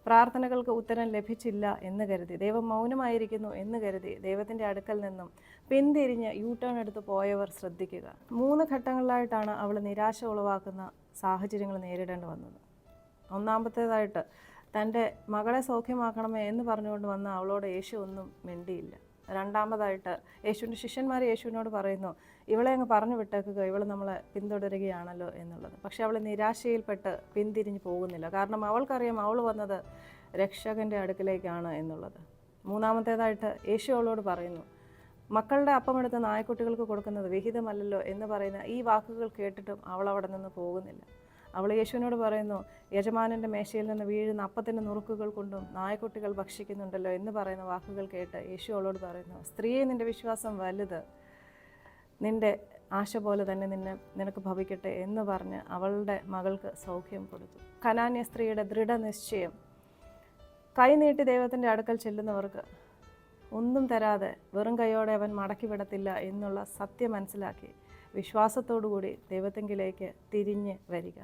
പ്രാർത്ഥനകൾക്ക് ഉത്തരം ലഭിച്ചില്ല എന്ന് കരുതി, ദൈവം മൗനമായിരിക്കുന്നു എന്ന് കരുതി ദൈവത്തിൻ്റെ അടുക്കൽ നിന്നും പിന്തിരിഞ്ഞ് യൂട്ടേൺ എടുത്ത് പോയവർ ശ്രദ്ധിക്കുക. 3 ഘട്ടങ്ങളിലായിട്ടാണ് അവൾ നിരാശ ഉളവാക്കുന്ന സാഹചര്യങ്ങൾ നേരിടേണ്ടി വന്നത്. ഒന്നാമത്തേതായിട്ട് തൻ്റെ മകളെ സൗഖ്യമാക്കണമേ എന്ന് പറഞ്ഞുകൊണ്ട് വന്ന അവളോട് യേശു ഒന്നും മിണ്ടിയില്ല. രണ്ടാമതായിട്ട് യേശുവിൻ്റെ ശിഷ്യന്മാർ യേശുവിനോട് പറയുന്നു, ഇവളെ അങ്ങ് പറഞ്ഞു വിട്ടേക്കുക, ഇവൾ നമ്മളെ പിന്തുടരുകയാണല്ലോ എന്നുള്ളത്. പക്ഷെ അവൾ നിരാശയിൽപ്പെട്ട് പിന്തിരിഞ്ഞ് പോകുന്നില്ല. കാരണം അവൾക്കറിയാം അവൾ വന്നത് രക്ഷകൻ്റെ അടുക്കിലേക്കാണ് എന്നുള്ളത്. മൂന്നാമത്തേതായിട്ട് യേശു അവളോട് പറയുന്നു, മക്കളുടെ അപ്പമെടുത്ത് നായ്ക്കുട്ടികൾക്ക് കൊടുക്കുന്നത് വിഹിതമല്ലല്ലോ എന്ന് പറയുന്ന ഈ വാക്കുകൾ കേട്ടിട്ടും അവൾ അവിടെ നിന്ന് പോകുന്നില്ല. അവൾ യേശുവിനോട് പറയുന്നു, യജമാനൻ്റെ മേശയിൽ നിന്ന് വീഴുന്ന അപ്പത്തിൻ്റെ നുറുക്കുകൾ കൊണ്ടും നായ്ക്കുട്ടികൾ ഭക്ഷിക്കുന്നുണ്ടല്ലോ എന്ന് പറയുന്ന വാക്കുകൾ കേട്ട് യേശു അവളോട് പറയുന്നു, സ്ത്രീയെ, നിൻ്റെ വിശ്വാസം വലുത്, നിൻ്റെ ആശ പോലെ തന്നെ നിനക്ക് ഭവിക്കട്ടെ എന്ന് പറഞ്ഞ് അവളുടെ മകൾക്ക് സൗഖ്യം കൊടുത്തു. കനാന്യ സ്ത്രീയുടെ ദൃഢനിശ്ചയം, കൈനീട്ടി ദൈവത്തിൻ്റെ അടുക്കൽ ചെല്ലുന്നവർക്ക് ഒന്നും തരാതെ വെറും കൈയോടെ അവൻ മടക്കി വിടത്തില്ല എന്നുള്ള സത്യം മനസ്സിലാക്കി വിശ്വാസത്തോടു കൂടി ദൈവത്തെങ്കിലേക്ക് തിരിഞ്ഞ് വരിക.